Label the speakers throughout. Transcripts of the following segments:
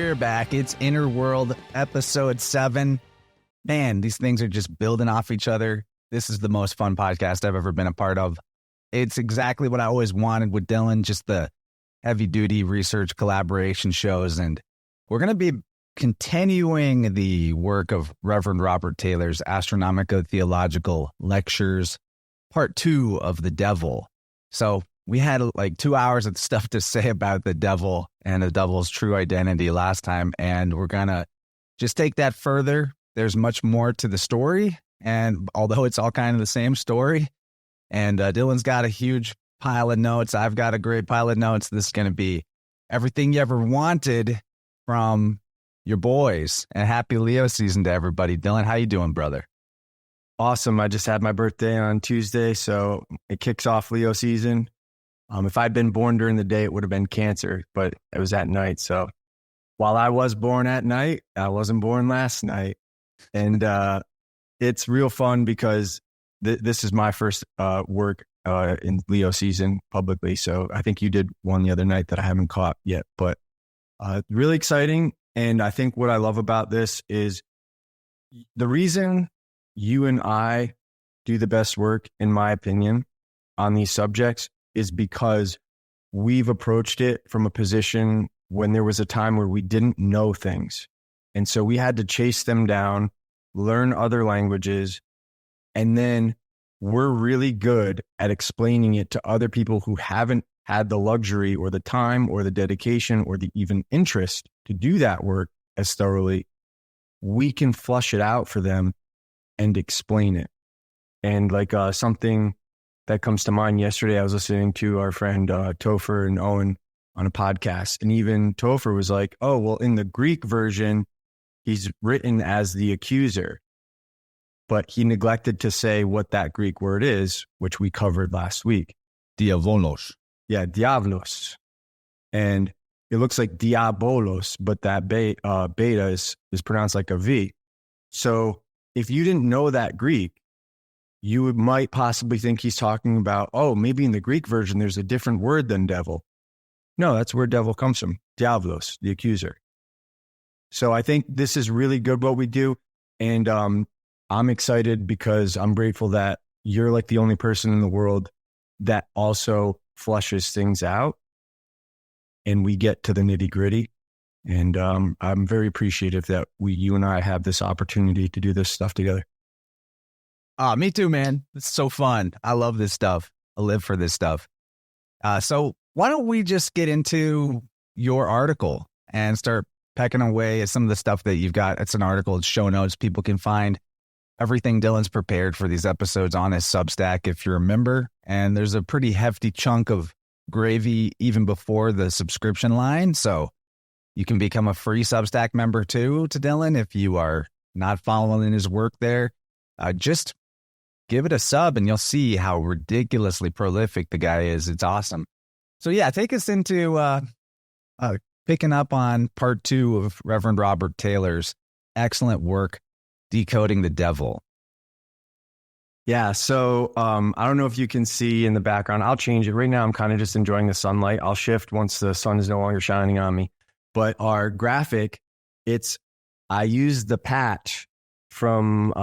Speaker 1: We're back. It's Inner Whirled, episode 7. Man, these things are just building off each other. This is the most fun podcast I've ever been a part of. It's exactly what I always wanted with Dylan, just the heavy-duty research collaboration shows. And we're going to be continuing the work of Reverend Robert Taylor's Astro-Theological Lectures, part 2 of the devil. So we had like 2 hours of stuff to say about the devil and the devil's true identity last time, and we're going to just take that further. There's much more to the story, and although it's all kind of the same story, and Dylan's got a huge pile of notes, I've got a great pile of notes. This is going to be everything you ever wanted from your boys. And happy Leo season to everybody. Dylan, how you doing, brother?
Speaker 2: Awesome. I just had my birthday on Tuesday, so it kicks off Leo season. If I'd been born during the day, it would have been Cancer, but it was at night. So while I was born at night, I wasn't born last night. And it's real fun because this is my first work in Leo season publicly. So I think you did one the other night that I haven't caught yet, but really exciting. And I think what I love about this is the reason you and I do the best work, in my opinion, on these subjects is because we've approached it from a position when there was a time where we didn't know things. And so we had to chase them down, learn other languages, and then we're really good at explaining it to other people who haven't had the luxury or the time or the dedication or the even interest to do that work as thoroughly. We can flush it out for them and explain it. And like something that comes to mind yesterday, I was listening to our friend Topher and Owen on a podcast. And even Topher was like, oh, well, in the Greek version, he's written as the accuser. But he neglected to say what that Greek word is, which we covered last week.
Speaker 1: Diavolos.
Speaker 2: Yeah, diavlos. And it looks like diabolos, but that beta is pronounced like a V. So if you didn't know that Greek, you might possibly think he's talking about, oh, maybe in the Greek version, there's a different word than devil. No, that's where devil comes from. Diavlos, the accuser. So I think this is really good what we do. And I'm excited because I'm grateful that you're like the only person in the world that also flushes things out and we get to the nitty gritty. And I'm very appreciative that you and I have this opportunity to do this stuff together.
Speaker 1: Me too, man. It's so fun. I love this stuff. I live for this stuff. So why don't we just get into your article and start pecking away at some of the stuff that you've got. It's an article, it's show notes. People can find everything Dylan's prepared for these episodes on his Substack if you're a member. And there's a pretty hefty chunk of gravy even before the subscription line. So you can become a free Substack member too to Dylan if you are not following his work there. Just give it a sub and you'll see how ridiculously prolific the guy is. It's awesome. So yeah, take us into picking up on part 2 of Reverend Robert Taylor's excellent work, Decoding the Devil.
Speaker 2: Yeah, so I don't know if you can see in the background. I'll change it. Right now, I'm kind of just enjoying the sunlight. I'll shift once the sun is no longer shining on me. But our graphic, I used the patch from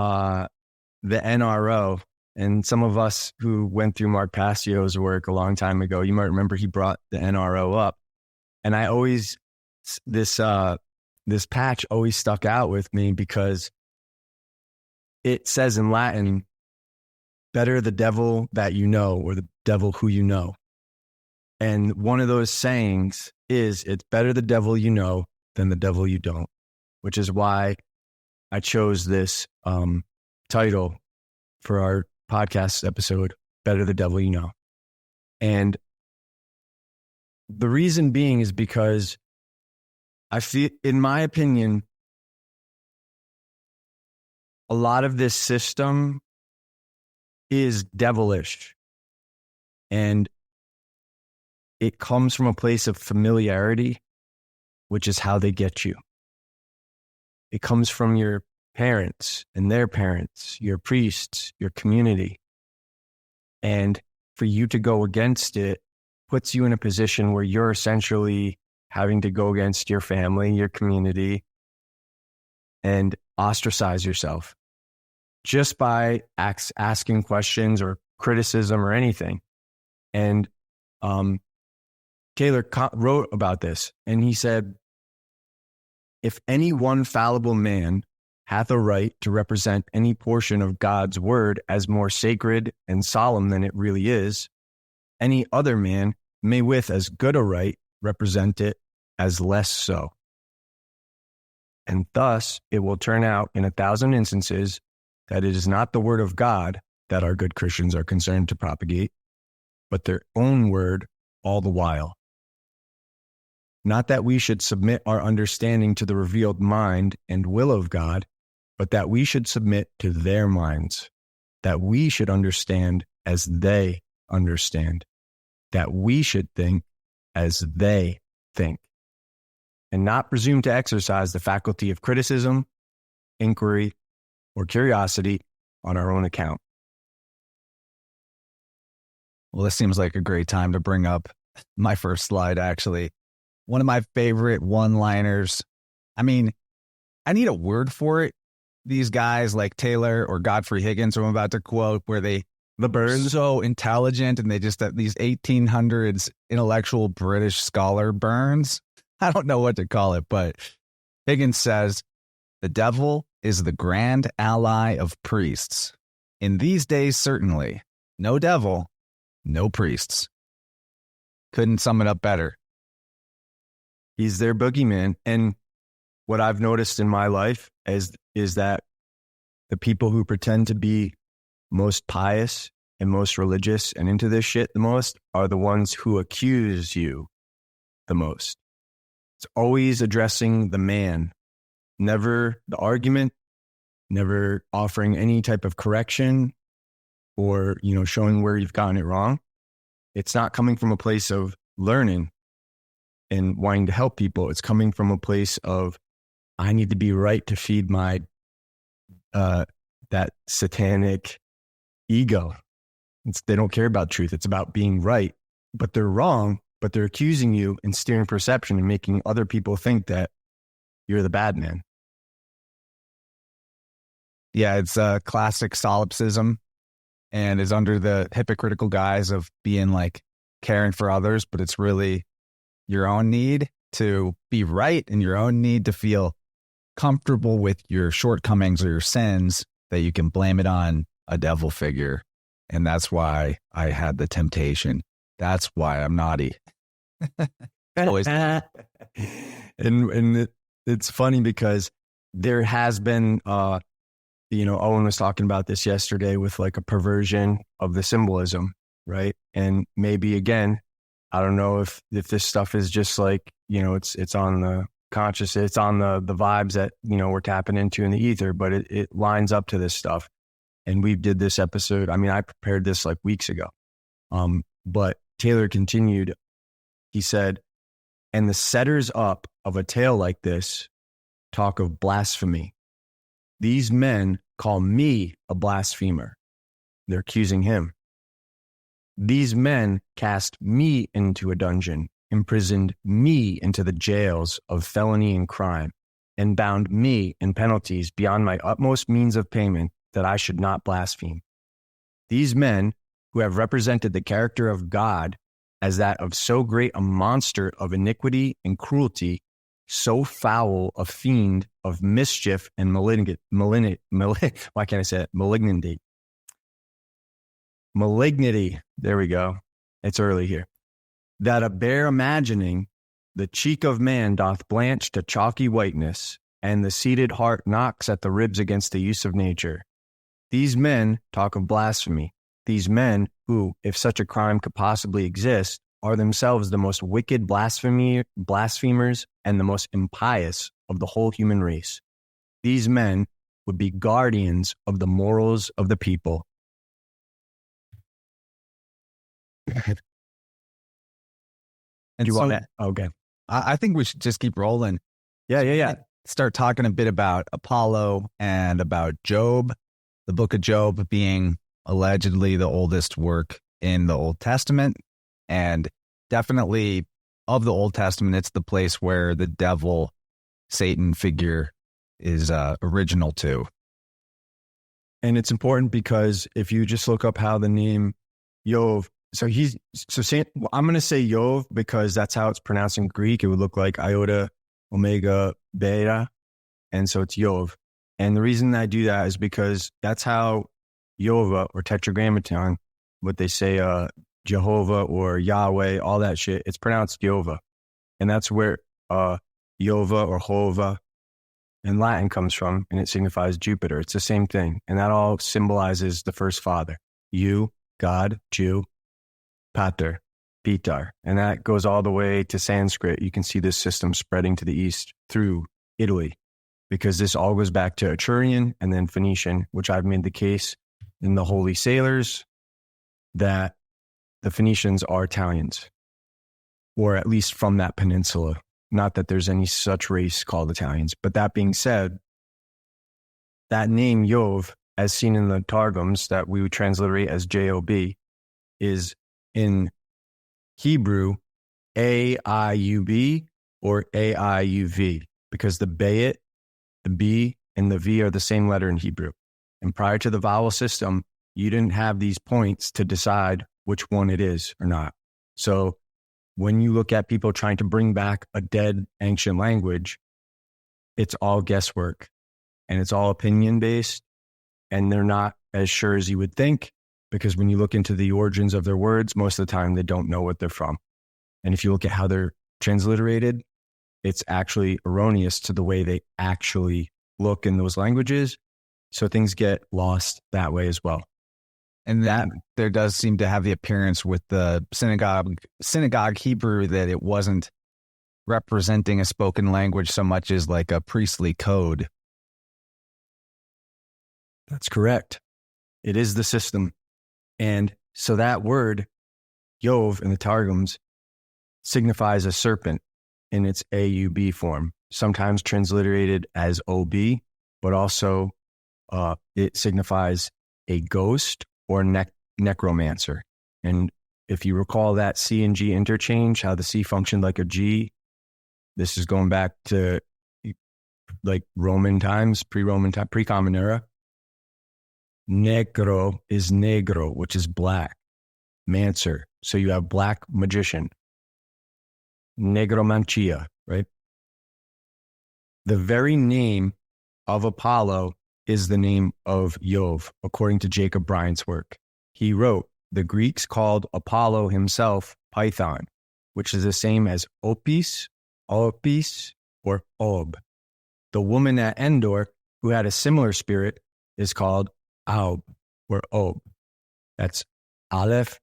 Speaker 2: the NRO, and some of us who went through Mark Passio's work a long time ago, you might remember he brought the NRO up. And I always, this patch always stuck out with me because it says in Latin, better the devil that you know or the devil who you know. And one of those sayings is, it's better the devil you know than the devil you don't, which is why I chose this title for our podcast episode, Better the Devil You Know. And the reason being is because I feel, in my opinion, a lot of this system is devilish. And it comes from a place of familiarity, which is how they get you. It comes from your parents and their parents, your priests, your community. And for you to go against it puts you in a position where you're essentially having to go against your family, your community, and ostracize yourself just by asking questions or criticism or anything. And Taylor wrote about this, and he said, if any one fallible man hath a right to represent any portion of God's word as more sacred and solemn than it really is, any other man may with as good a right represent it as less so. And thus it will turn out in 1,000 instances that it is not the word of God that our good Christians are concerned to propagate, but their own word all the while. Not that we should submit our understanding to the revealed mind and will of God, but that we should submit to their minds, that we should understand as they understand, that we should think as they think, and not presume to exercise the faculty of criticism, inquiry, or curiosity on our own account.
Speaker 1: Well, this seems like a great time to bring up my first slide, actually. One of my favorite one-liners. I mean, I need a word for it. These guys like Taylor or Godfrey Higgins, who I'm about to quote, where the Burns, so intelligent, and they just have these 1800s intellectual British scholar Burns. I don't know what to call it, but Higgins says, the devil is the grand ally of priests. In these days, certainly, no devil, no priests. Couldn't sum it up better.
Speaker 2: He's their boogeyman. And what I've noticed in my life is that the people who pretend to be most pious and most religious and into this shit the most are the ones who accuse you the most. It's always addressing the man, never the argument, never offering any type of correction or, showing where you've gotten it wrong. It's not coming from a place of learning and wanting to help people. It's coming from a place of, I need to be right to feed my, that satanic ego. They don't care about truth. It's about being right, but they're wrong, but they're accusing you and steering perception and making other people think that you're the bad man.
Speaker 1: Yeah, it's a classic solipsism and is under the hypocritical guise of being like caring for others, but it's really your own need to be right and your own need to feel comfortable with your shortcomings or your sins that you can blame it on a devil figure. And that's why I had the temptation. That's why I'm naughty. Always.
Speaker 2: And it's funny because there has been, Owen was talking about this yesterday with like a perversion of the symbolism, right? And maybe again, I don't know if this stuff is just like, it's on the conscious, it's on the vibes that, we're tapping into in the ether, but it lines up to this stuff. And we did this episode. I mean, I prepared this like weeks ago. But Taylor continued. He said, and the setters up of a tale like this talk of blasphemy. These men call me a blasphemer. They're accusing him. These men cast me into a dungeon, imprisoned me into the jails of felony and crime, and bound me in penalties beyond my utmost means of payment that I should not blaspheme. These men, who have represented the character of God as that of so great a monster of iniquity and cruelty, so foul a fiend of mischief and malignity. Malignity. There we go. It's early here. That a bare imagining the cheek of man doth blanch to chalky whiteness, and the seated heart knocks at the ribs against the use of nature. These men talk of blasphemy. These men who, if such a crime could possibly exist, are themselves the most wicked blasphemers and the most impious of the whole human race. These men would be guardians of the morals of the people.
Speaker 1: And
Speaker 2: want that?
Speaker 1: Okay. I think we should just keep rolling.
Speaker 2: Yeah.
Speaker 1: Start talking a bit about Apollo and about Job, the book of Job being allegedly the oldest work in the Old Testament, and definitely of the Old Testament, it's the place where the devil, Satan figure is original to.
Speaker 2: And it's important because if you just look up how the name Jove, I'm going to say Jove because that's how it's pronounced in Greek. It would look like iota, omega, beta. And so it's Jove. And the reason I do that is because that's how Jehovah or tetragrammaton, what they say, Jehovah or Yahweh, all that shit, it's pronounced Jehovah. And that's where Jehovah or Hova in Latin comes from, and it signifies Jupiter. It's the same thing. And that all symbolizes the first father. You, God, Jew, Pater, Pitar. And that goes all the way to Sanskrit. You can see this system spreading to the east through Italy, because this all goes back to Etrurian and then Phoenician, which I've made the case in the Holy Sailors that the Phoenicians are Italians, or at least from that peninsula. Not that there's any such race called Italians. But that being said, that name Jove, as seen in the Targums that we would transliterate as J-O-B, is in Hebrew A-I-U-B or A-I-U-V, because the Bayit, the B, and the V are the same letter in Hebrew. And prior to the vowel system, you didn't have these points to decide which one it is or not. So when you look at people trying to bring back a dead ancient language, it's all guesswork and it's all opinion based, and they're not as sure as you would think, because when you look into the origins of their words, most of the time they don't know what they're from. And if you look at how they're transliterated, it's actually erroneous to the way they actually look in those languages. So things get lost that way as well.
Speaker 1: And that there does seem to have the appearance with the synagogue Hebrew that it wasn't representing a spoken language so much as like a priestly code.
Speaker 2: That's correct. It is the system. And so that word, Jove, in the Targums, signifies a serpent in its AUB form, sometimes transliterated as OB, but also it signifies a ghost or necromancer. And if you recall that C and G interchange, how the C functioned like a G, this is going back to like Roman times, pre-Roman time, pre-Common Era. Negro is negro, which is black. Mancer. So you have black magician. Negromancia, right? The very name of Apollo is the name of Jove, according to Jacob Bryant's work. He wrote, the Greeks called Apollo himself Python, which is the same as Opis, Opis, or Ob. The woman at Endor, who had a similar spirit, is called Aub, or Ob. That's Aleph,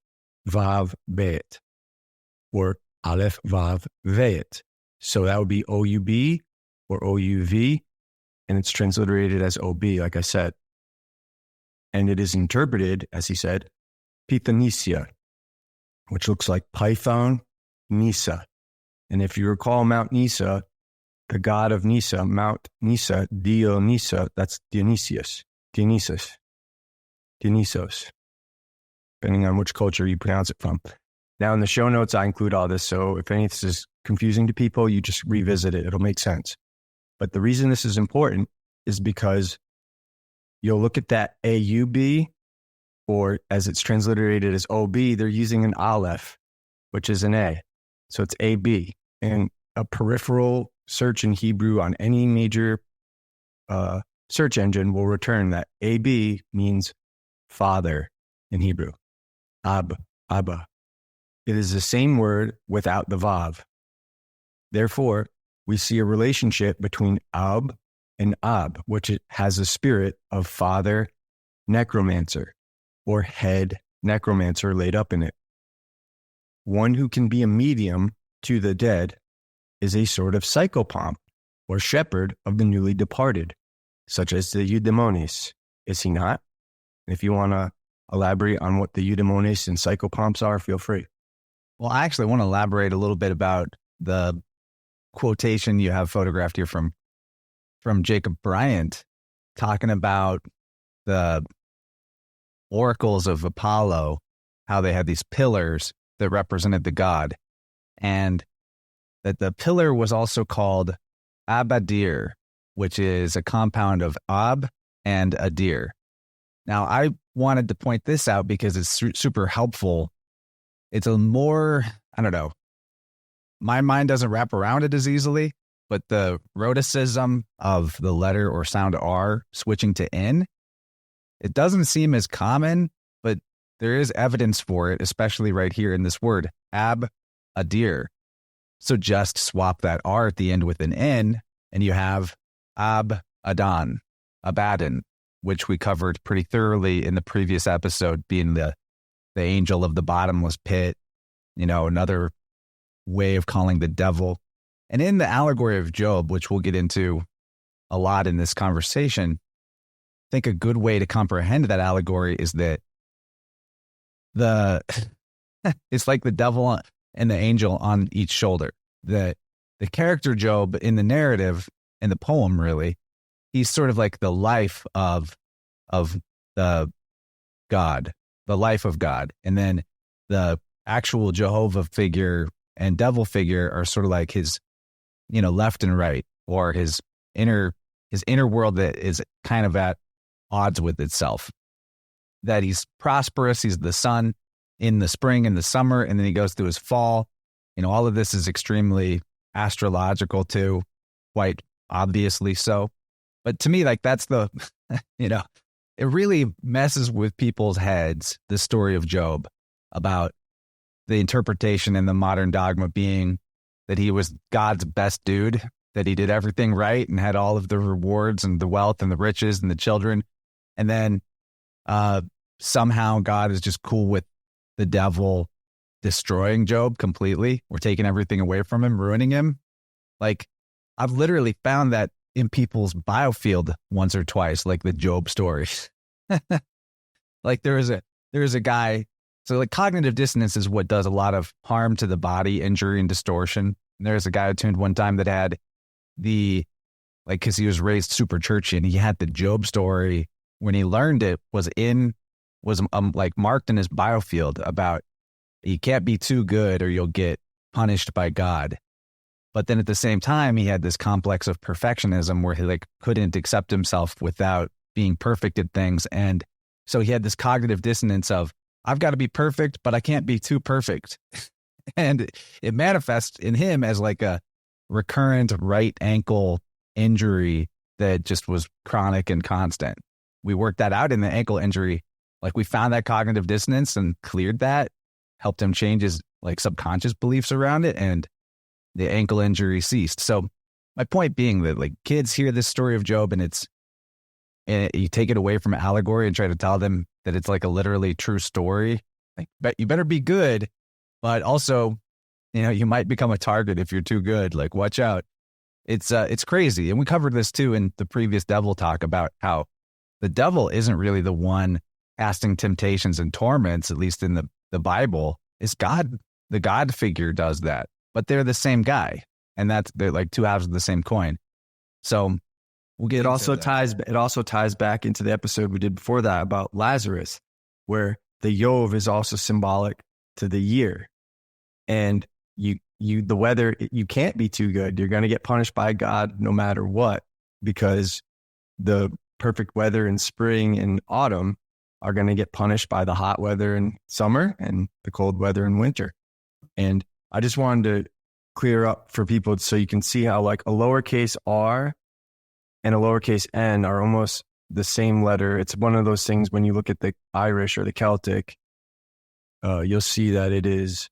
Speaker 2: Vav, Bet, or Aleph, Vav, Vet. So that would be O-U-B or O-U-V, and it's transliterated as OB, like I said. And it is interpreted, as he said, Pythonisia, which looks like Python, Nisa. And if you recall Mount Nisa, the god of Nisa, Mount Nisa, Dionysa, that's Dionysius, Dionysos, depending on which culture you pronounce it from. Now in the show notes, I include all this. So if any of this is confusing to people, you just revisit it. It'll make sense. But the reason this is important is because you'll look at that AUB, or as it's transliterated as OB, they're using an Aleph, which is an A. So it's AB. And a peripheral search in Hebrew on any major search engine will return that AB means father in Hebrew. Abba. It is the same word without the Vav. Therefore, we see a relationship between Ab and Ab, which it has a spirit of father necromancer or head necromancer laid up in it. One who can be a medium to the dead is a sort of psychopomp or shepherd of the newly departed, such as the eudaimones, is he not? If you want to elaborate on what the eudaimones and psychopomps are, feel free.
Speaker 1: Well, I actually want to elaborate a little bit about the quotation you have photographed here from Jacob Bryant, talking about the oracles of Apollo, how they had these pillars that represented the god. And that the pillar was also called Abadir, which is a compound of Ab and Adir. Now, I wanted to point this out because it's super helpful. It's a more, I don't know, my mind doesn't wrap around it as easily, but the rhoticism of the letter or sound R switching to N, it doesn't seem as common, but there is evidence for it, especially right here in this word, Abadir. So just swap that R at the end with an N, and you have Abaddon, Abaddon, which we covered pretty thoroughly in the previous episode, being the angel of the bottomless pit, another way of calling the devil. And in the allegory of Job, which we'll get into a lot in this conversation, I think a good way to comprehend that allegory is that it's like the devil and the angel on each shoulder. The character Job in the narrative and the poem, really, he's sort of like the life of the God, the life of God. And then the actual Jehovah figure and devil figure are sort of like his, left and right, or his inner world that is kind of at odds with itself. That he's prosperous, he's the sun in the spring and the summer, and then he goes through his fall. All of this is extremely astrological too, quite obviously so. But to me, like, that's it really messes with people's heads, the story of Job, about the interpretation in the modern dogma being that he was God's best dude, that he did everything right and had all of the rewards and the wealth and the riches and the children. And then somehow God is just cool with the devil destroying Job completely, or taking everything away from him, ruining him. Like, I've literally found that in people's biofield once or twice, like the Job stories. Like there is a guy. So like cognitive dissonance is what does a lot of harm to the body, injury and distortion. And there's a guy who tuned one time that had because he was raised super churchy, and he had the Job story when he learned it was marked in his biofield about you can't be too good or you'll get punished by God. But then at the same time, he had this complex of perfectionism where he couldn't accept himself without being perfect at things. And so he had this cognitive dissonance of, I've got to be perfect, but I can't be too perfect. And it manifests in him as like a recurrent right ankle injury that just was chronic and constant. We worked that out in the ankle injury. Like, we found that cognitive dissonance and cleared that, helped him change his subconscious beliefs around it, and the ankle injury ceased. So my point being that kids hear this story of Job, and you take it away from allegory and try to tell them that it's like a literally true story. But you better be good, but also, you might become a target if you're too good. Like, watch out. It's crazy. And we covered this too in the previous devil talk about how the devil isn't really the one casting temptations and torments, at least in the Bible. It's God. The God figure does that, but they're the same guy, and they're like two halves of the same coin. So we'll get. It also
Speaker 2: ties back into the episode we did before that about Lazarus, where the Jove is also symbolic to the year, and the weather, you can't be too good. You're going to get punished by God no matter what, because the perfect weather in spring and autumn are going to get punished by the hot weather in summer and the cold weather in winter. And I just wanted to clear up for people so you can see how a lowercase r and a lowercase n are almost the same letter. It's one of those things when you look at the Irish or the Celtic, you'll see that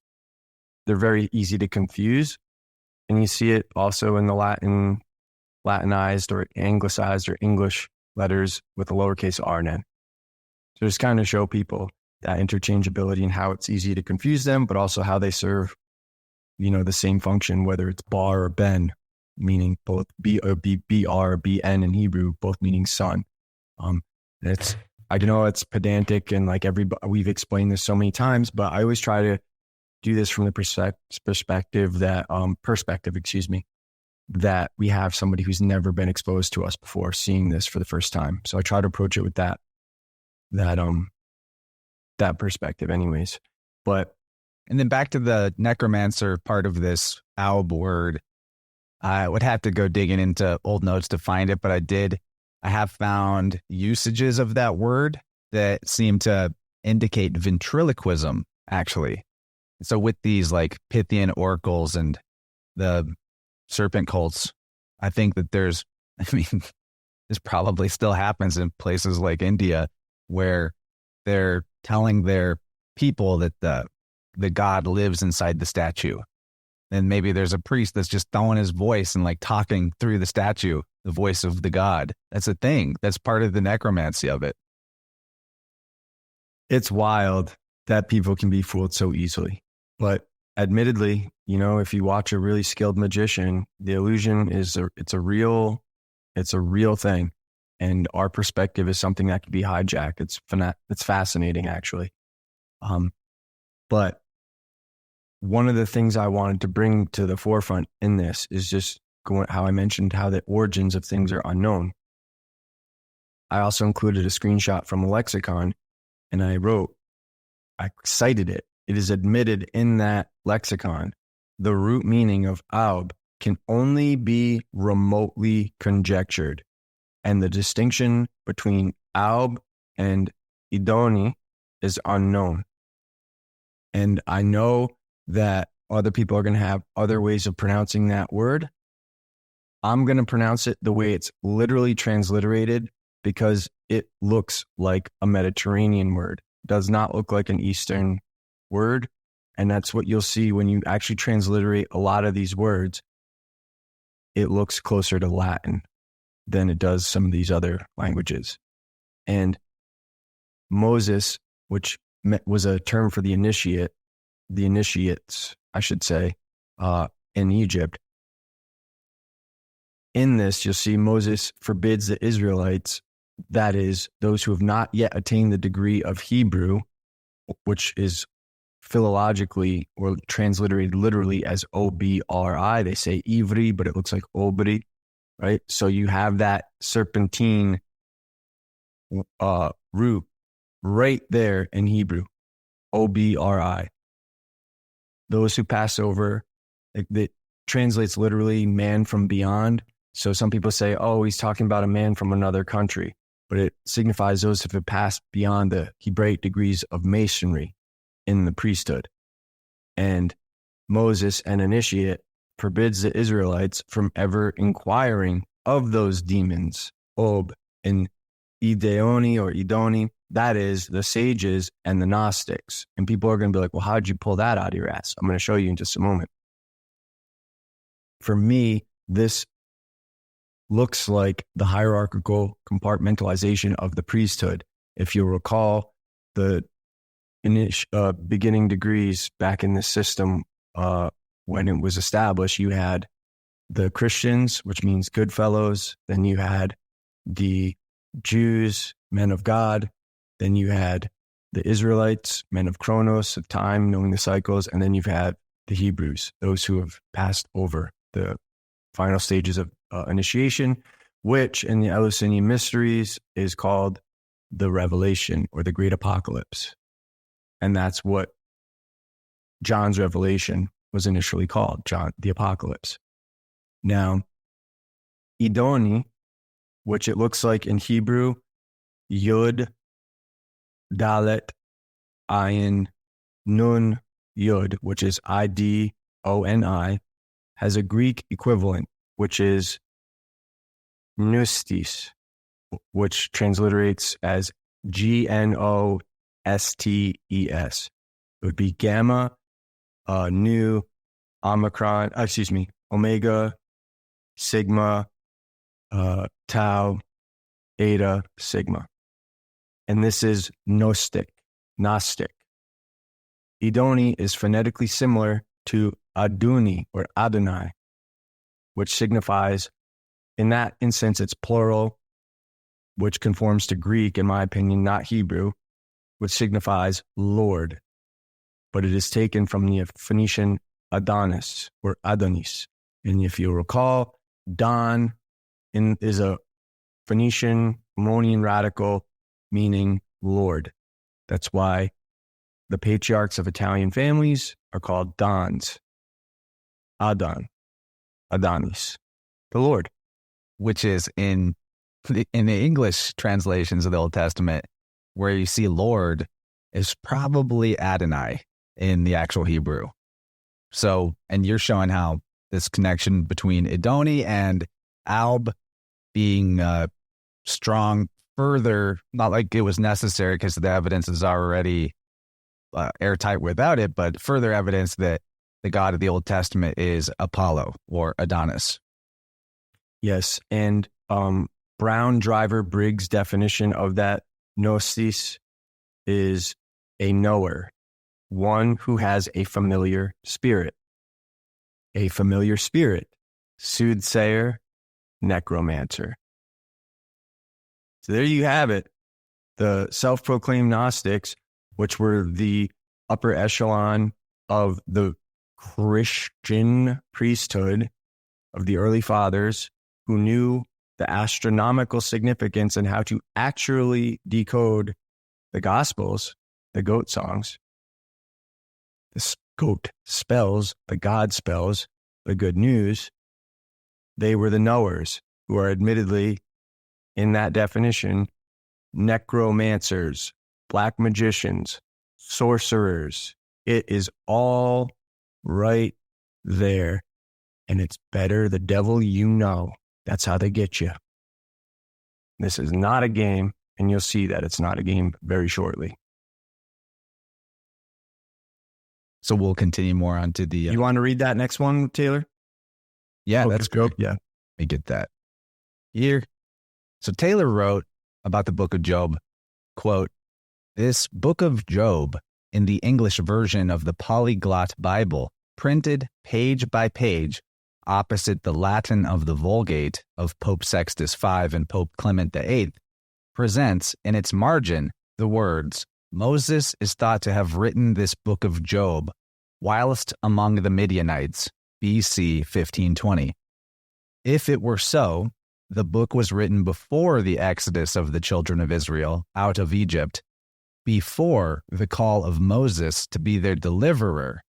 Speaker 2: they're very easy to confuse. And you see it also in the Latinized or anglicized or English letters with a lowercase r and n. So just kind of show people that interchangeability and how it's easy to confuse them, but also how they serve, the same function, whether it's bar or ben, meaning both B or BR or BN in Hebrew, both meaning sun. I know it's pedantic and we've explained this so many times, but I always try to do this from the perspective that we have somebody who's never been exposed to us before seeing this for the first time. So I try to approach it with that perspective anyways. But
Speaker 1: And then back to the necromancer part of this Aub word. I would have to go digging into old notes to find it, but I have found usages of that word that seem to indicate ventriloquism, actually. So with these like Pythian oracles and the serpent cults, I think that this probably still happens in places like India where they're telling their people that the god lives inside the statue. And maybe there's a priest that's just throwing his voice and like talking through the statue, the voice of the god. That's a thing. That's part of the necromancy of it.
Speaker 2: It's wild that people can be fooled so easily. But admittedly, if you watch a really skilled magician, the illusion it's a real thing. And our perspective is something that can be hijacked. It's fascinating, actually. But one of the things I wanted to bring to the forefront in this is just how I mentioned how the origins of things are unknown. I also included a screenshot from a lexicon, and I cited it. It is admitted in that lexicon, the root meaning of Aub can only be remotely conjectured. And the distinction between Aub and Idoni is unknown. And I know that other people are going to have other ways of pronouncing that word. I'm going to pronounce it the way it's literally transliterated because it looks like a Mediterranean word. It does not look like an Eastern word. And that's what you'll see when you actually transliterate a lot of these words. It looks closer to Latin than it does some of these other languages. And Moses, which was a term for the initiates, I should say, in Egypt. In this, you'll see Moses forbids the Israelites, that is, those who have not yet attained the degree of Hebrew, which is philologically or transliterated literally as O-B-R-I. They say Ivri, but it looks like Obri, right? So you have that serpentine root right there in Hebrew, O-B-R-I. Those who pass over, it translates literally man from beyond. So some people say, oh, he's talking about a man from another country, but it signifies those who have passed beyond the Hebraic degrees of masonry in the priesthood. And Moses, an initiate, forbids the Israelites from ever inquiring of those demons, Ob and Ideoni or Idoni, that is the sages and the Gnostics. And people are going to be like, well, how'd you pull that out of your ass? I'm going to show you in just a moment. For me, this looks like the hierarchical compartmentalization of the priesthood. If you recall, the beginning degrees back in the system, when it was established, you had the Christians, which means good fellows. Then you had the Jews, men of God. Then you had the Israelites, men of Chronos, of time, knowing the cycles. And then you've had the Hebrews, those who have passed over the final stages of initiation, which in the Eleusinian mysteries is called the Revelation or the Great Apocalypse. And that's what John's Revelation was initially called, John, the Apocalypse. Now, Idoni, which it looks like in Hebrew, Yud, Dalet, Ayin, Nun, Yud, which is I-D-O-N-I, has a Greek equivalent, which is Gnostis, which transliterates as G-N-O-S-T-E-S. It would be Gamma, Nu, Omega, Sigma, Tau, Eta, Sigma. And this is Gnostic. Idoni is phonetically similar to Aduni or Adonai, which signifies, in that instance, it's plural, which conforms to Greek, in my opinion, not Hebrew, which signifies Lord. But it is taken from the Phoenician Adonis or Adonis. And if you recall, Don is a Phoenician Ammonian radical meaning Lord. That's why the patriarchs of Italian families are called Dons. Adonis, the Lord.
Speaker 1: Which is in the English translations of the Old Testament, where you see Lord is probably Adonai in the actual Hebrew. So, and you're showing how this connection between Adoni and Alb being strong further, not like it was necessary because the evidence is already airtight without it, but further evidence that the God of the Old Testament is Apollo or Adonis.
Speaker 2: Yes, and Brown Driver Briggs' definition of that gnosis is a knower, one who has a familiar spirit. A familiar spirit, soothsayer, necromancer. So there you have it. The self-proclaimed Gnostics, which were the upper echelon of the Christian priesthood of the early fathers, who knew the astronomical significance and how to actually decode the Gospels, the goat songs, the goat spells, the God spells, the good news. They were the knowers, who are admittedly, in that definition, necromancers, black magicians, sorcerers. It is all right there. And it's better the devil you know. That's how they get you. This is not a game, and you'll see that it's not a game very shortly.
Speaker 1: So we'll continue more onto the...
Speaker 2: You want to read that next one, Taylor?
Speaker 1: Yeah,
Speaker 2: Okay.
Speaker 1: that's good.
Speaker 2: Yeah.
Speaker 1: Let me get that here. So Taylor wrote about the book of Job, quote, "This book of Job, in the English version of the Polyglot Bible, printed page by page, opposite the Latin of the Vulgate of Pope Sextus V and Pope Clement VIII, presents in its margin the words, 'Moses is thought to have written this book of Job whilst among the Midianites, BC 1520. If it were so, the book was written before the exodus of the children of Israel out of Egypt, before the call of Moses to be their deliverer,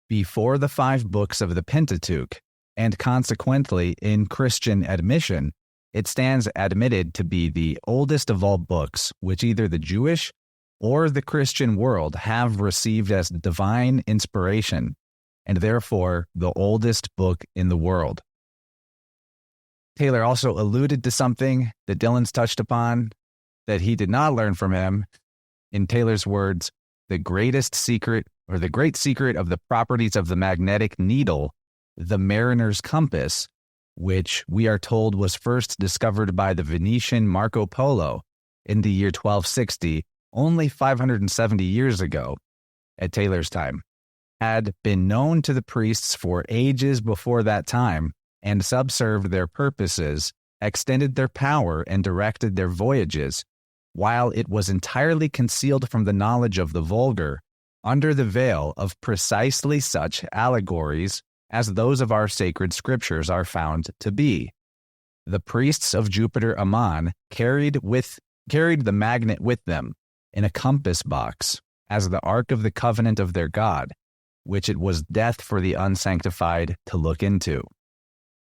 Speaker 1: before the 5 books of the Pentateuch, and consequently in Christian admission, it stands admitted to be the oldest of all books which either the Jewish or the Christian world have received as divine inspiration, and therefore the oldest book in the world.'" Taylor also alluded to something that Dylan's touched upon that he did not learn from him. In Taylor's words, the great secret of the properties of the magnetic needle, the mariner's compass, which we are told was first discovered by the Venetian Marco Polo in the year 1260, only 570 years ago, at Taylor's time, had been known to the priests for ages before that time, and subserved their purposes, extended their power, and directed their voyages, while it was entirely concealed from the knowledge of the vulgar, under the veil of precisely such allegories as those of our sacred scriptures are found to be. The priests of Jupiter Ammon carried the magnet with them in a compass box as the ark of the covenant of their God, which it was death for the unsanctified to look into.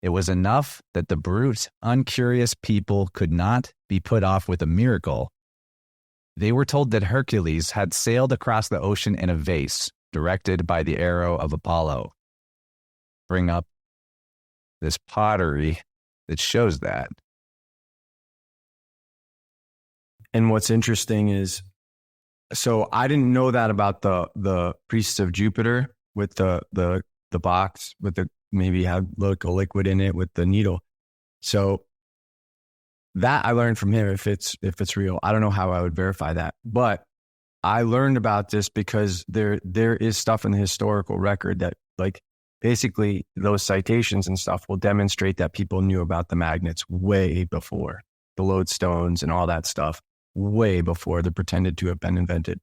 Speaker 1: It was enough that the brute, uncurious people could not be put off with a miracle. They were told that Hercules had sailed across the ocean in a vase, directed by the arrow of Apollo. Bring up this pottery that shows that.
Speaker 2: And what's interesting is, so I didn't know that about the priests of Jupiter with the box with the maybe have a liquid in it with the needle. So that I learned from him if it's real. I don't know how I would verify that, but I learned about this because there is stuff in the historical record that like basically those citations and stuff will demonstrate that people knew about the magnets way before the lodestones and all that stuff, way before they're pretended to have been invented.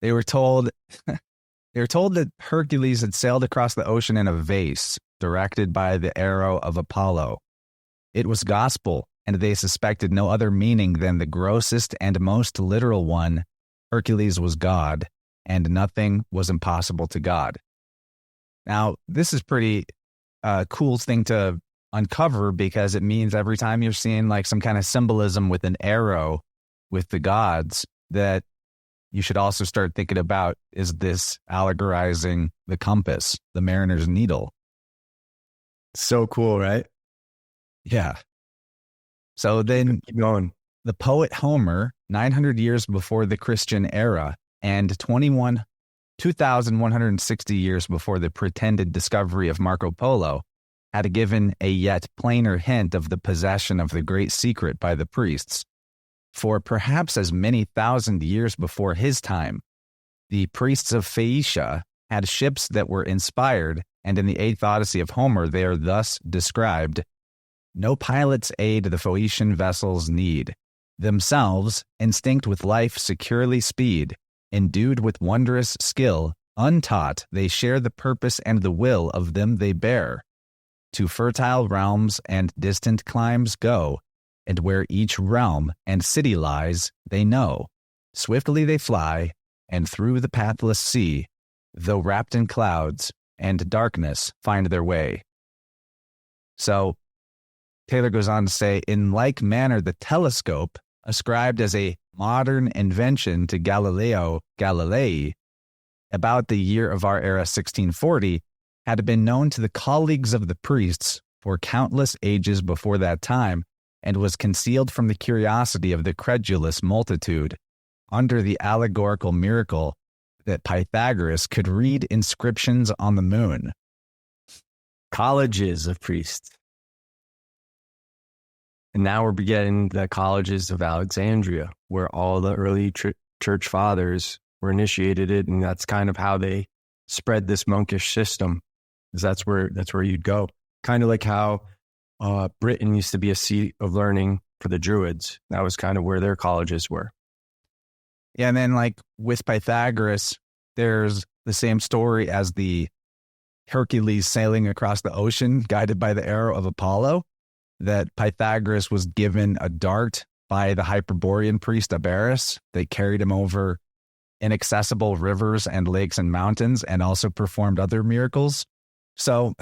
Speaker 1: They were told that Hercules had sailed across the ocean in a vase, directed by the arrow of Apollo. It was gospel and they suspected no other meaning than the grossest and most literal one: Hercules was God, and nothing was impossible to God. Now, this is pretty cool thing to uncover, because it means every time you're seeing like some kind of symbolism with an arrow with the gods, that you should also start thinking about, is this allegorizing the compass, the mariner's needle?
Speaker 2: So cool, right?
Speaker 1: Yeah. So then
Speaker 2: Keep going.
Speaker 1: the poet Homer, 900 years before the Christian era and 2,160 years before the pretended discovery of Marco Polo, had given a yet plainer hint of the possession of the great secret by the priests. For perhaps as many thousand years before his time, the priests of Phaeacia had ships that were inspired, and in the 8th Odyssey of Homer they are thus described: no pilot's aid the Phoenician vessels need. Themselves, instinct with life securely speed, endued with wondrous skill, untaught they share the purpose and the will of them they bear. To fertile realms and distant climes go, and where each realm and city lies, they know. Swiftly they fly, and through the pathless sea, though wrapped in clouds and darkness, find their way. So, Taylor goes on to say, in like manner, the telescope, ascribed as a modern invention to Galileo Galilei, about the year of our era 1640, had been known to the colleagues of the priests for countless ages before that time, and was concealed from the curiosity of the credulous multitude, under the allegorical miracle that Pythagoras could read inscriptions on the moon.
Speaker 2: Colleges of priests. And now we're beginning the colleges of Alexandria, where all the early church fathers were initiated in, and that's kind of how they spread this monkish system, because that's where you'd go. Kind of like how Britain used to be a seat of learning for the Druids. That was kind of where their colleges were.
Speaker 1: Yeah, and then like with Pythagoras, there's the same story as the Hercules sailing across the ocean, guided by the arrow of Apollo, that Pythagoras was given a dart by the Hyperborean priest Abaddon. They carried him over inaccessible rivers and lakes and mountains, and also performed other miracles. So,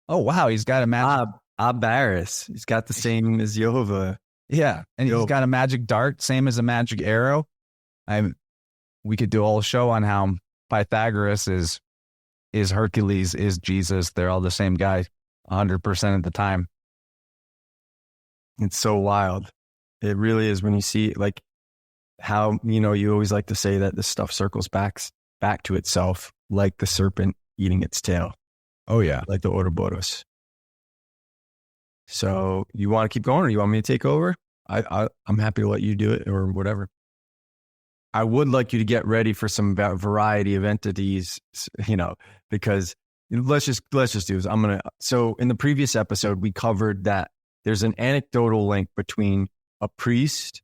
Speaker 1: oh wow, he's got a magic...
Speaker 2: Abaddon. He's got the same as Jove.
Speaker 1: Yeah, and he's got a magic dart, same as a magic arrow. We could do a whole show on how Pythagoras is Hercules, is Jesus. They're all the same guy 100% of the time.
Speaker 2: It's so wild. It really is, when you see like how, you always like to say that this stuff circles back to itself, like the serpent eating its tail.
Speaker 1: Oh yeah.
Speaker 2: Like the Ouroboros. So you want to keep going, or you want me to take over? I'm happy to let you do it, or whatever. I would like you to get ready for some variety of entities, because let's just do this. So in the previous episode, we covered that there's an anecdotal link between a priest,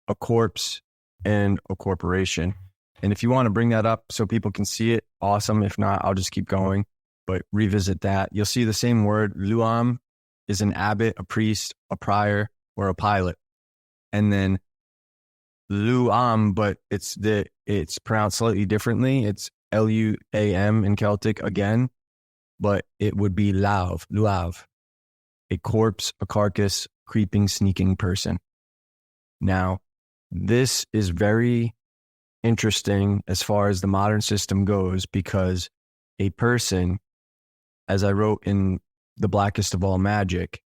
Speaker 2: a corpse, and a corporation. And if you want to bring that up so people can see it, awesome. If not, I'll just keep going, but revisit that. You'll see the same word. Luam is an abbot, a priest, a prior, or a pilot. And then Luam, but it's pronounced slightly differently. It's Luam in Celtic again, but it would be luav, a corpse, a carcass, creeping, sneaking person. Now, this is very interesting as far as the modern system goes, because a person, as I wrote in The Blackest of All Magic,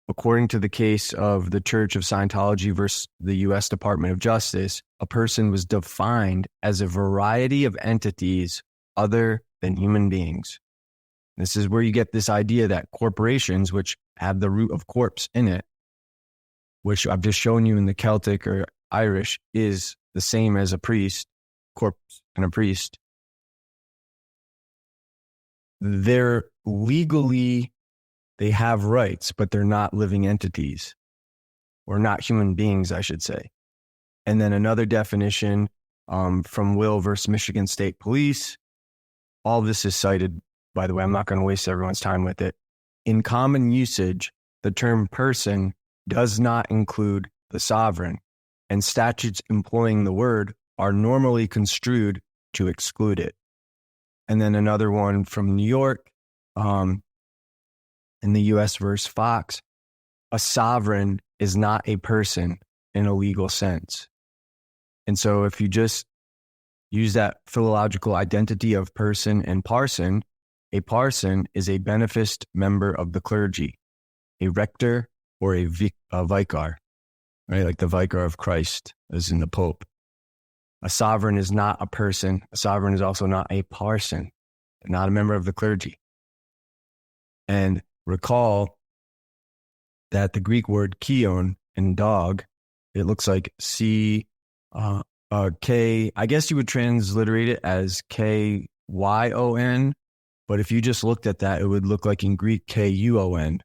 Speaker 2: according to the case of the Church of Scientology versus the U.S. Department of Justice, a person was defined as a variety of entities other than human beings. This is where you get this idea that corporations, which have the root of corpse in it, which I've just shown you in the Celtic or Irish, is the same as a priest, corpse and a priest. They're legally, they have rights, but they're not living entities, or not human beings, I should say. And then another definition from Will versus Michigan State Police. All this is cited, by the way, I'm not going to waste everyone's time with it. In common usage, the term person does not include the sovereign, and statutes employing the word are normally construed to exclude it. And then another one from New York, in the U.S. versus Fox, a sovereign is not a person in a legal sense. And so if you just use that philological identity of person and parson, a parson is a beneficed member of the clergy, a rector or a vicar, right? Like the vicar of Christ, as in the Pope. A sovereign is not a person. A sovereign is also not a parson, not a member of the clergy. And recall that the Greek word kion in dog, it looks like K, I guess you would transliterate it as K-Y-O-N, but if you just looked at that, it would look like in Greek K-U-O-N,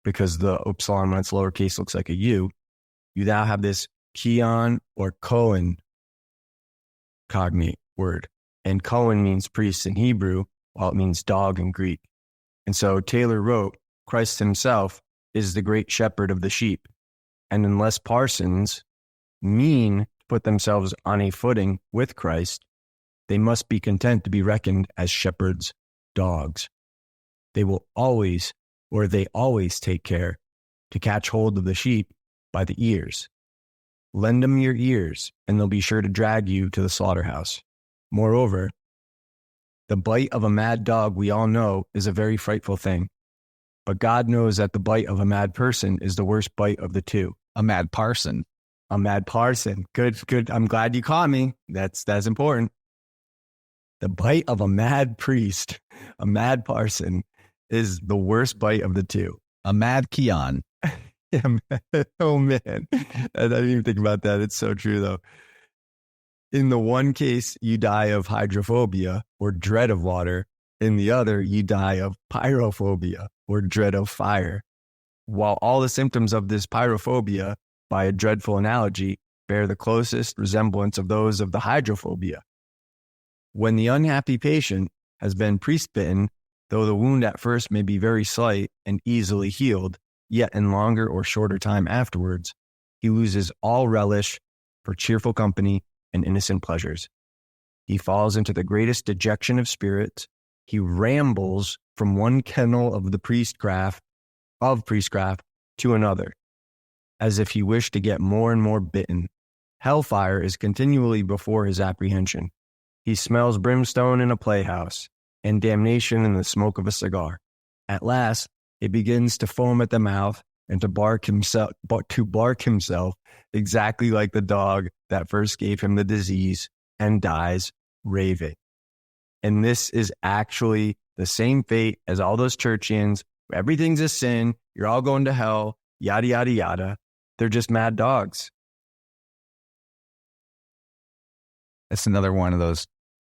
Speaker 2: because the upsilon, when it's lowercase, looks like a U. You now have this kion or kohen cognate word. And kohen means priest in Hebrew, while it means dog in Greek. And so Taylor wrote, Christ himself is the great shepherd of the sheep. And unless parsons mean to put themselves on a footing with Christ, they must be content to be reckoned as shepherds' dogs. They always take care to catch hold of the sheep by the ears. Lend them your ears, and they'll be sure to drag you to the slaughterhouse. Moreover, the bite of a mad dog, we all know, is a very frightful thing. But God knows that the bite of a mad person is the worst bite of the two.
Speaker 1: A mad parson.
Speaker 2: A mad parson. Good. I'm glad you caught me. That's important. The bite of a mad priest, a mad parson, is the worst bite of the two.
Speaker 1: A mad kion.
Speaker 2: Yeah, man. Oh, man. I didn't even think about that. It's so true, though. In the one case, you die of hydrophobia or dread of water. In the other, you die of pyrophobia or dread of fire. While all the symptoms of this pyrophobia, by a dreadful analogy, bear the closest resemblance of those of the hydrophobia. When the unhappy patient has been priest-bitten, though the wound at first may be very slight and easily healed, yet in longer or shorter time afterwards, he loses all relish for cheerful company and innocent pleasures. He falls into the greatest dejection of spirits. He rambles from one kennel of the priestcraft to another, as if he wished to get more and more bitten. Hellfire is continually before his apprehension. He smells brimstone in a playhouse and damnation in the smoke of a cigar. At last, he begins to foam at the mouth and to bark himself exactly like the dog that first gave him the disease and dies raving. And this is actually the same fate as all those churchians. Everything's a sin. You're all going to hell, yada, yada, yada. They're just mad dogs.
Speaker 1: That's another one of those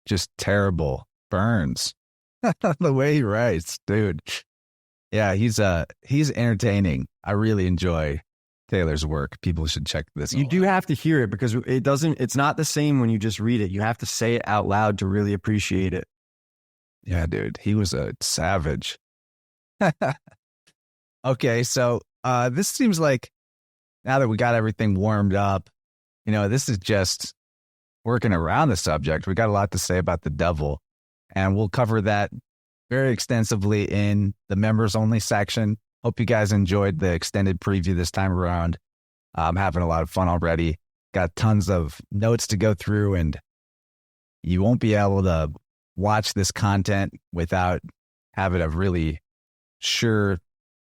Speaker 1: just terrible burns. The way he writes, dude. Yeah, he's entertaining. I really enjoy Taylor's work. People should check this out.
Speaker 2: You do have to hear it because it's not the same when you just read it. You have to say it out loud to really appreciate it.
Speaker 1: Yeah, dude, he was a savage. Okay, so this seems like now that we got everything warmed up, this is just working around the subject. We got a lot to say about the devil, and we'll cover that very extensively in the members only section. Hope you guys enjoyed the extended preview this time around. I'm having a lot of fun already. Got tons of notes to go through, and you won't be able to watch this content without having a really sure,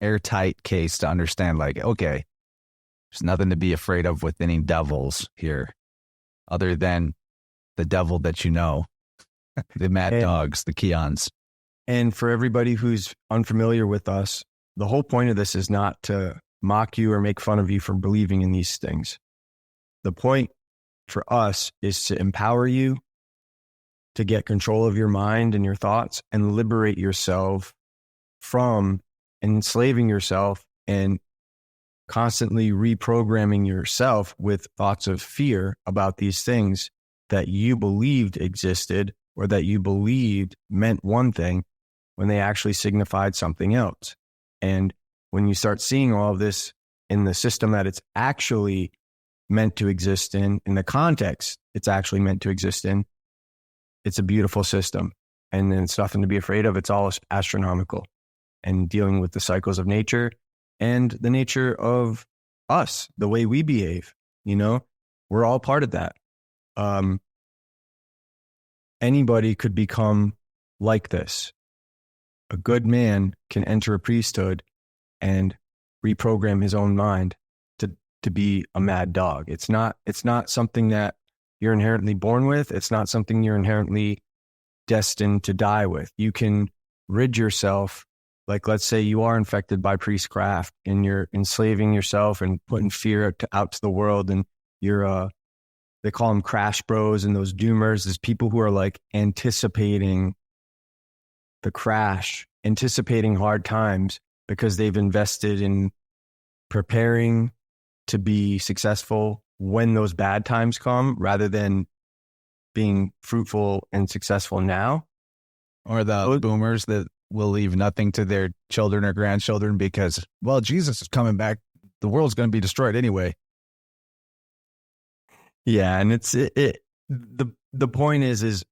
Speaker 1: airtight case to understand, like, okay, there's nothing to be afraid of with any devils here other than the devil that you know, the mad dogs, the kions.
Speaker 2: And for everybody who's unfamiliar with us, the whole point of this is not to mock you or make fun of you for believing in these things. The point for us is to empower you to get control of your mind and your thoughts and liberate yourself from enslaving yourself and constantly reprogramming yourself with thoughts of fear about these things that you believed existed or that you believed meant one thing when they actually signified something else. And when you start seeing all of this in the system that it's actually meant to exist in the context it's actually meant to exist in, it's a beautiful system. And then it's nothing to be afraid of. It's all astronomical and dealing with the cycles of nature and the nature of us, the way we behave. You know, we're all part of that. Anybody could become like this. A good man can enter a priesthood and reprogram his own mind to be a mad dog. It's not something that you're inherently born with. It's not something you're inherently destined to die with. You can rid yourself, like let's say you are infected by Priestcraft and you're enslaving yourself and putting fear out to the world, and you're they call them crash bros and those doomers. There's people who are like anticipating the crash, anticipating hard times because they've invested in preparing to be successful when those bad times come, rather than being fruitful and successful now.
Speaker 1: Or the boomers that will leave nothing to their children or grandchildren because, well, Jesus is coming back. The world's going to be destroyed anyway.
Speaker 2: Yeah, and the point is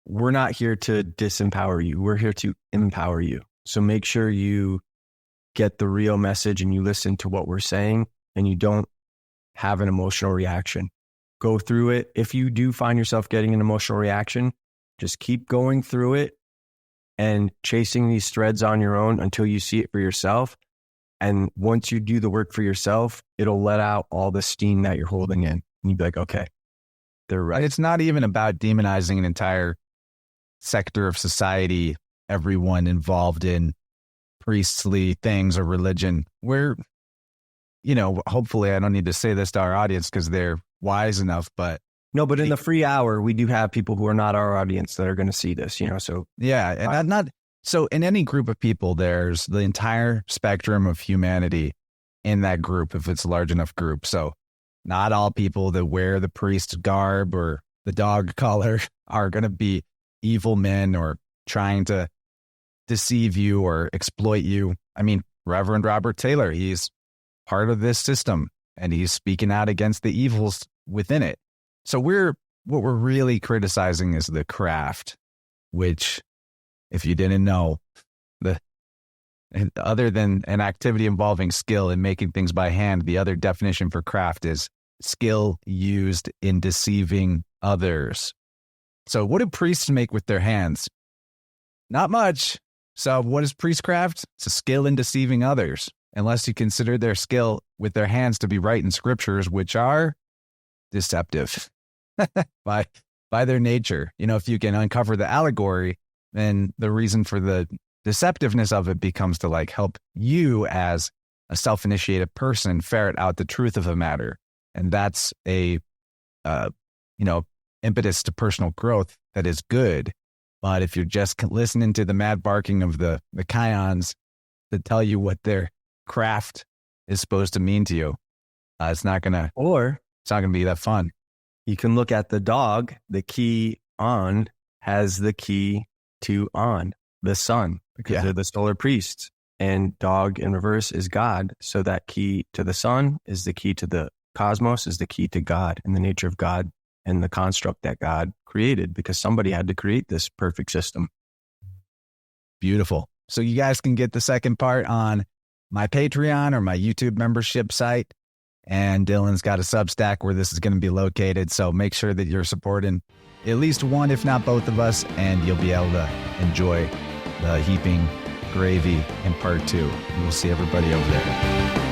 Speaker 2: we're not here to disempower you. We're here to empower you. So make sure you get the real message and you listen to what we're saying and you don't have an emotional reaction. Go through it. If you do find yourself getting an emotional reaction, just keep going through it and chasing these threads on your own until you see it for yourself. And once you do the work for yourself, it'll let out all the steam that you're holding in. And you'd be like, okay, they're right.
Speaker 1: It's not even about demonizing an entire sector of society, everyone involved in priestly things or religion. We're, hopefully I don't need to say this to our audience because they're wise enough, but
Speaker 2: no, but in the free hour, we do have people who are not our audience that are going to see this, so.
Speaker 1: Yeah. And so in any group of people, there's the entire spectrum of humanity in that group, if it's a large enough group. So not all people that wear the priest garb or the dog collar are going to be evil men or trying to deceive you or exploit you. I mean, Reverend Robert Taylor, he's part of this system and he's speaking out against the evils within it. So what we're really criticizing is the craft, which, if you didn't know, other than an activity involving skill in making things by hand, the other definition for craft is skill used in deceiving others. So what do priests make with their hands? Not much. So what is priestcraft? It's a skill in deceiving others, unless you consider their skill with their hands to be right in scriptures, which are deceptive by their nature. If you can uncover the allegory, then the reason for the deceptiveness of it becomes to help you as a self-initiated person ferret out the truth of a matter. And that's a, impetus to personal growth that is good. But if you're just listening to the mad barking of the Kions to tell you what their craft is supposed to mean to you, it's not gonna be that fun.
Speaker 2: You can look at the dog. The key on has the key to on, the sun, because they're the solar priests. And dog in reverse is God. So that key to the sun is the key to the cosmos, is the key to God and the nature of God and the construct that God created, because somebody had to create this perfect system.
Speaker 1: Beautiful. So you guys can get the second part on my Patreon or my YouTube membership site. And Dylan's got a Substack where this is going to be located. So make sure that you're supporting at least one, if not both of us, and you'll be able to enjoy the heaping gravy in part 2. We'll see everybody over there.